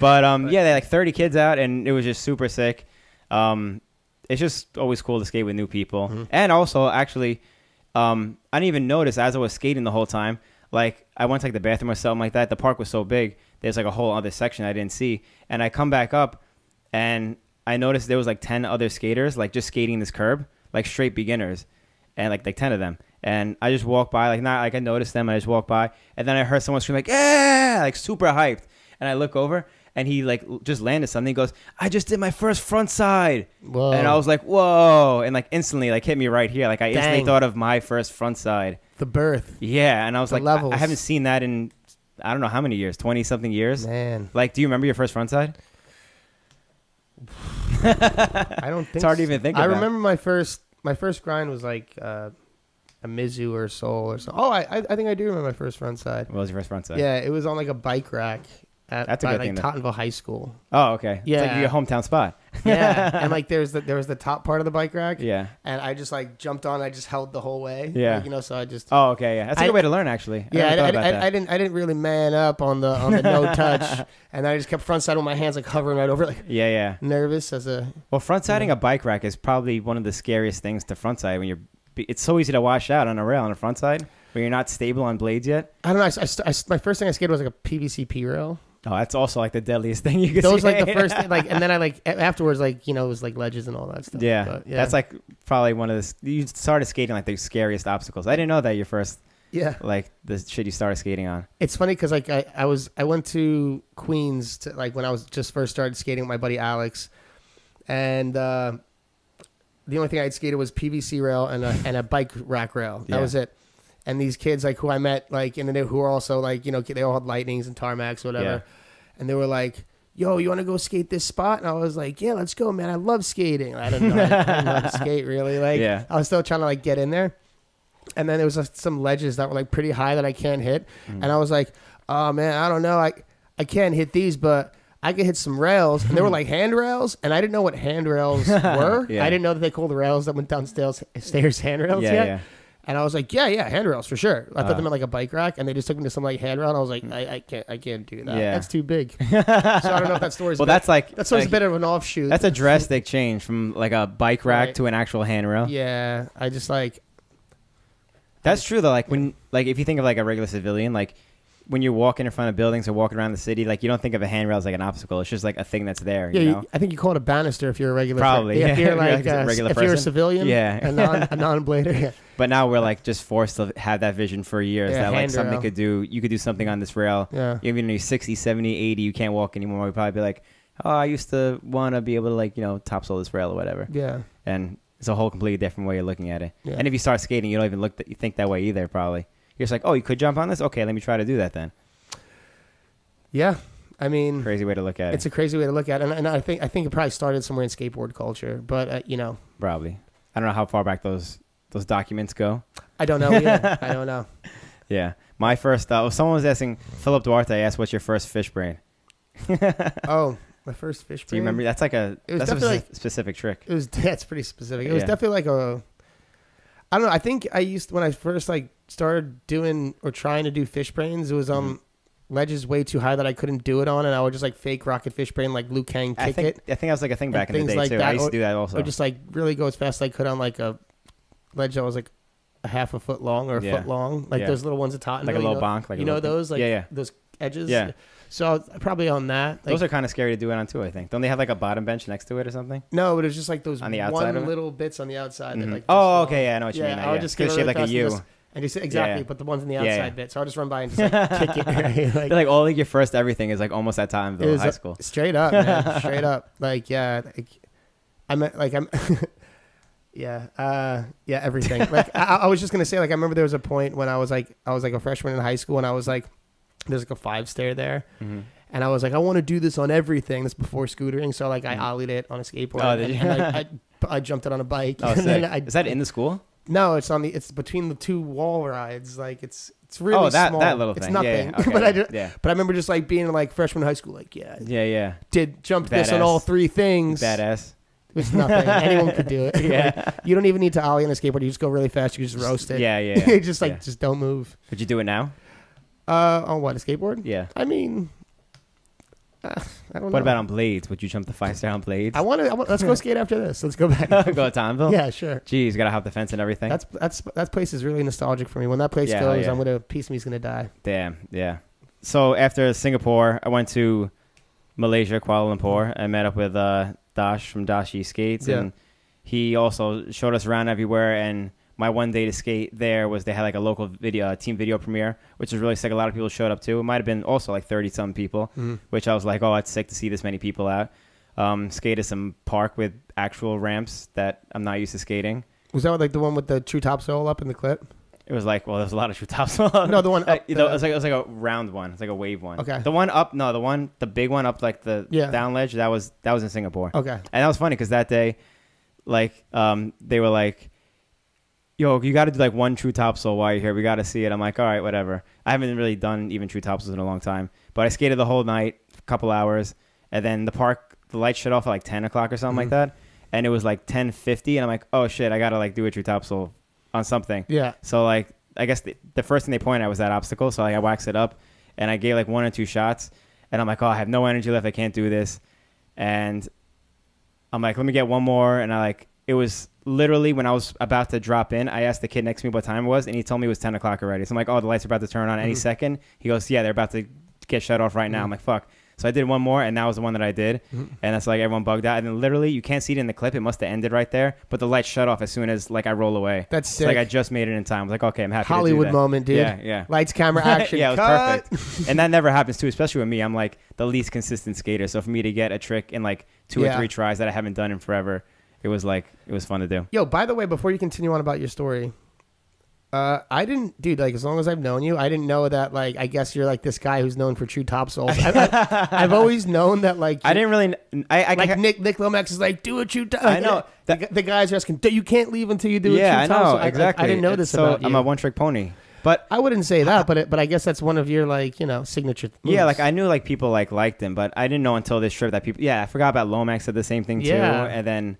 But yeah, they had like 30 kids out, and it was just super sick. It's just always cool to skate with new people. And also, actually, I didn't even notice as I was skating the whole time. Like, I went to like the bathroom or something like that. The park was so big. There's like a whole other section I didn't see. And I come back up, and I noticed there was like 10 other skaters, like just skating this curb, like straight beginners, and like 10 of them. And I just walked by, like not like I noticed them. I just walked by, and then I heard someone scream like, "Yeah!" Like super hyped. And I look over, and he like just landed something. He goes, "I just did my first front side." Whoa. And I was like, "Whoa!" And like instantly, like hit me right here. Like I instantly Dang. thought of my first front side. The birth. Yeah, and I was The like, levels. I haven't seen that in I don't know how many years, 20-something years. Man. Like, do you remember your first front side? I don't think It's hard to even think about. I remember my first grind was like a Mizu or Soul or something. Oh, I think I do remember my first front side. What was your first front side? Yeah, it was on like a bike rack at That's a good like thing, though. Tottenville High School. Oh, okay. Yeah. It's like your hometown spot. Yeah, and like there was the top part of the bike rack. Yeah. And I just like jumped on. I just held the whole way. Yeah. Like, so I just. Oh, okay. Yeah, that's a good way to learn, actually. Yeah, never thought about that. I didn't really man up on the no touch, and I just kept front side with my hands like hovering right over it, like Yeah. nervous as a. Well, front siding a bike rack is probably one of the scariest things to front side when it's so easy to wash out on a rail on a front side when you're not stable on blades yet. I don't know. My first thing I skated was like a PVC P rail. Oh, that's also like the deadliest thing you could Those see. like the first thing, like, and then I like afterwards, like, it was like ledges and all that stuff. Yeah. But, That's like probably one of the you started skating like the scariest obstacles. I didn't know that your first like the shit you started skating on. It's funny because like I went to Queens to, like when I was just first started skating with my buddy Alex, and the only thing I'd skated was PVC rail and a bike rack rail. That was it. And these kids like who I met like and then who were also like they all had lightnings and tarmacs or whatever, and they were like, "Yo, you want to go skate this spot?" And I was like, "Yeah, let's go, man. I love skating." I didn't know how to skate really. Like I was still trying to like get in there, and then there was some ledges that were like pretty high that I can't hit, and I was like, "Oh man, I don't know. I can't hit these, but I could hit some rails." And they were like handrails, and I didn't know what handrails were. I didn't know that they called the rails that went downstairs handrails yet. Yeah. And I was like, yeah, handrails for sure. I thought they meant like a bike rack, and they just took me to some like handrail, and I was like, I can't do that. Yeah. That's too big. So I don't know if that story's that's a bit of an offshoot. That's a drastic change from like a bike rack to an actual handrail. Yeah, I just like. That's true though. Like when if you think of like a regular civilian, like when you're walking in front of buildings or walking around the city, like you don't think of a handrail as like an obstacle. It's just like a thing that's there. Yeah, you know? I think you call it a banister if you're a regular. Probably. If you're like a regular if you're a person. civilian. Yeah. A non-blader. Yeah. But now we're like just forced to have that vision for years that like something handrail. you could do something on this rail. Yeah. Even when you're 60, 70, 80, you can't walk anymore. We'd probably be like, oh, I used to want to be able to like, topsail this rail or whatever. Yeah. And it's a whole completely different way of looking at it. Yeah. And if you start skating, you don't even you think that way either, probably. You're just like, oh, you could jump on this? Okay, let me try to do that then. Yeah. I mean, crazy way to look at it. It's a crazy way to look at it. And I think it probably started somewhere in skateboard culture, but Probably. I don't know how far back those documents go. I don't know either. I don't know. Yeah. My first, someone was asking, Philip Duarte asked, what's your first fish brain? Oh, my first fish brain? Do you remember? That's like that's a specific trick. That's pretty specific. It was definitely like I don't know. I think when I first like started doing or trying to do fish brains, it was ledges way too high that I couldn't do it on, and I would just like fake rocket fish brain like Liu Kang it. I think that was like a thing back in the day like too. That, I used to do that also. Or just like really go as fast as I could on like a ledge that was like a half a foot long or a foot long, like those little ones at Tottenham. Like a little bonk, like those like those edges. Yeah. So probably on that. Those are kind of scary to do it on too. I think. Don't they have like a bottom bench next to it or something? No, but it was just like those on the outside one little bits on the outside. That, like, okay, yeah, I know what you mean. I would just get shaped like a U. And just exactly, but the ones in the outside bit. So I'll just run by and just like kick it. Like, like all like your first everything is like almost that time though, high school. Straight up, man. Straight up. Like I'm everything. Like I was just gonna say, like I remember there was a point when I was like a freshman in high school, and I was like, there's like a 5-stair there. And I was like, I want to do this on everything. This before scootering, so like I ollied it on a skateboard. Oh, did you? And I jumped it on a bike. Oh, sick. Is that in the school? No, it's between the two wall rides. Like it's really small. That little thing. It's nothing. Okay. But I remember just like being like freshman high school. Like did jump this on all three things. Badass. It's nothing. Anyone could do it. Yeah. Like, you don't even need to ollie on a skateboard. You just go really fast. You just roast it. Yeah. Just don't move. Would you do it now? On what, a skateboard? Yeah. I mean, I I don't know. What about on blades? Would you jump the 5-star on blades? I want to. Let's go skate after this. Let's go back. Go to Tomville? Yeah, sure. Jeez, gotta hop the fence and everything. That place is really nostalgic for me. When that place goes, I'm gonna piece of me's gonna die. Damn, yeah. So after Singapore, I went to Malaysia, Kuala Lumpur. I met up with Dash from Dashi Skates, and he also showed us around everywhere. And my one day to skate there was they had like a local team video premiere, which was really sick. A lot of people showed up too. It might have been also like 30-some people, which I was like, oh, it's sick to see this many people out. Skated some park with actual ramps that I'm not used to skating. Was that like the one with the true topsoil up in the clip? It was like, well, there's a lot of true topsoil. No, the one up. It was like a round one. It's like a wave one. Okay. The one up, no, the big one up like the down ledge. That was in Singapore. Okay. And that was funny because that day, like, they were like, yo, you got to do like one true topsoil while you're here. We got to see it. I'm like, all right, whatever. I haven't really done even true topsoils in a long time, but I skated the whole night, a couple hours, and then the lights shut off at like 10 o'clock or something like that, and it was like 10:50, and I'm like, oh shit, I got to like do a true topsoil on something. Yeah. So like, I guess the first thing they pointed at was that obstacle, so like, I waxed it up, and I gave like 1 or 2 shots, and I'm like, oh, I have no energy left. I can't do this, and I'm like, let me get one more, and it was literally when I was about to drop in, I asked the kid next to me what time it was, and he told me it was 10 o'clock already. So I'm like, oh, the lights are about to turn on any second. He goes, yeah, they're about to get shut off right now. I'm like, fuck. So I did one more, and that was the one that I did. And that's like everyone bugged out. And then literally, you can't see it in the clip. It must have ended right there. But the lights shut off as soon as like I roll away. That's sick. So, like I just made it in time. I was like, okay, I'm happy Hollywood to do that. moment, dude. Yeah. Lights, camera, action. Yeah, it was cut. perfect. And that never happens too, especially with me. I'm like the least consistent skater. So for me to get a trick in like 2 or 3 tries that I haven't done in forever, it was fun to do. Yo, by the way, before you continue on about your story, I didn't, dude, like as long as I've known you, I didn't know that, like, I guess you're like this guy who's known for true topsoils. I've always known that, like, I didn't really, like Nick Lomax is like, do a true topsoil. I know. The guys are asking, you can't leave until you do a true topsoil. Yeah, I know, exactly. I didn't know this about you. I'm a one-trick pony. But I wouldn't say that, but I guess that's one of your, like, you know, signature moves. Yeah, like I knew like people like liked him, but I didn't know until this trip that people, I forgot about Lomax said the same thing too. And then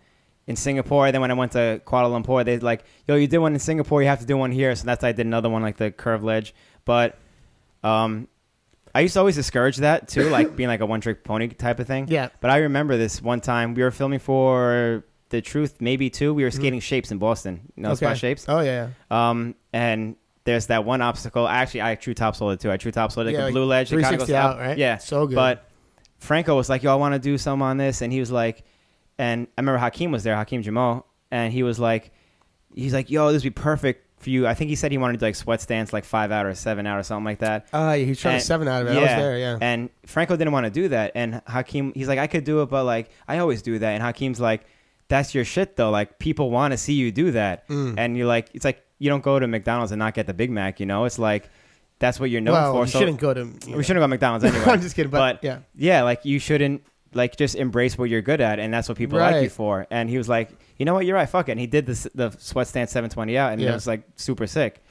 in Singapore, then when I went to Kuala Lumpur, they're like, yo, you did one in Singapore, you have to do one here. So that's why I did another one, like the curved ledge. But I used to always discourage that too, like being like a one-trick pony type of thing. Yeah. But I remember this one time, we were filming for The Truth, maybe 2. We were skating Shapes in Boston. You know, Spot Shapes? Oh, yeah. And there's that one obstacle. Actually, I true topsoiled it too. I true topsoiled like a blue ledge. 360 it out, right? Yeah. So good. But Franco was like, yo, I want to do some on this. And he was like, and I remember Hakeem was there, Hakeem Jamal. And he's like, yo, this would be perfect for you. I think he said he wanted to do like sweat stance, like 5 out or 7 out or something like that. He's trying to 7 out of it. Yeah. I was there, yeah. And Franco didn't want to do that. And Hakeem, he's like, I could do it, but like, I always do that. And Hakeem's like, that's your shit though. Like, people want to see you do that. And you're like, it's like, you don't go to McDonald's and not get the Big Mac, you know? It's like, that's what you're known for. You shouldn't go to... We shouldn't go to McDonald's anyway. I'm just kidding, but yeah. Yeah, like, you shouldn't, like, just embrace what you're good at, and that's what people like you for. And he was like, you know what, you're right, fuck it. And he did the sweat stance 720 out, and it was, like, super sick.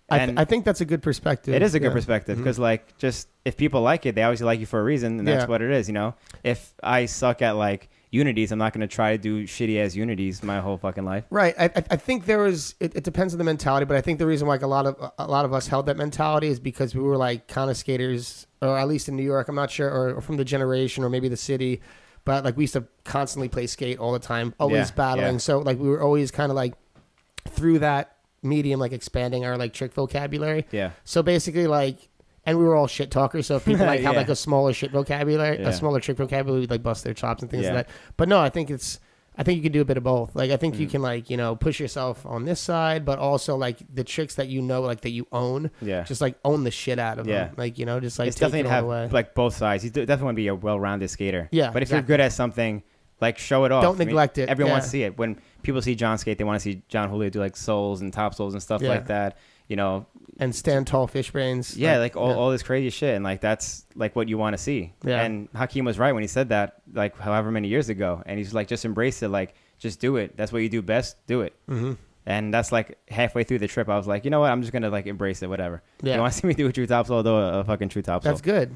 And I think that's a good perspective. It is a good perspective, because, like, just, if people like it, they always like you for a reason, and that's what it is, you know? If I suck at, like, unities, I'm not going to try to do shitty ass unities my whole fucking life. Right. I think there was, it depends on the mentality, but I think the reason like a lot of us held that mentality is because we were like kind of skaters, or at least in New York, I'm not sure, or from the generation or maybe the city, but like we used to constantly play skate all the time, always battling. Yeah. So like we were always kind of like through that medium, like expanding our like trick vocabulary. Yeah. So basically like, and we were all shit talkers, so if people like have like a smaller shit vocabulary, a smaller trick vocabulary, we'd like bust their chops and things like that. But no, I think you can do a bit of both. Like I think you can like, you know, push yourself on this side, but also like the tricks that you know, like that you own. Yeah. Just like own the shit out of them. Like, you know, just like it's take definitely it all the way. Like both sides. You definitely want to be a well-rounded skater. Yeah. But if you're good at something, like show it off. Don't neglect it. Everyone wants to see it. When people see John skate, they want to see John Julio do like soles and top soles and stuff like that. You know, and stand tall fish brains. Yeah, like all this crazy shit, and like that's like what you want to see. Yeah. And Hakeem was right when he said that, like however many years ago, and he's like, just embrace it, like just do it. That's what you do best. Do it. And that's like halfway through the trip, I was like, you know what? I'm just gonna like embrace it, whatever. Yeah. You want to see me do a true topsoil? Do a fucking true topsoil. That's good.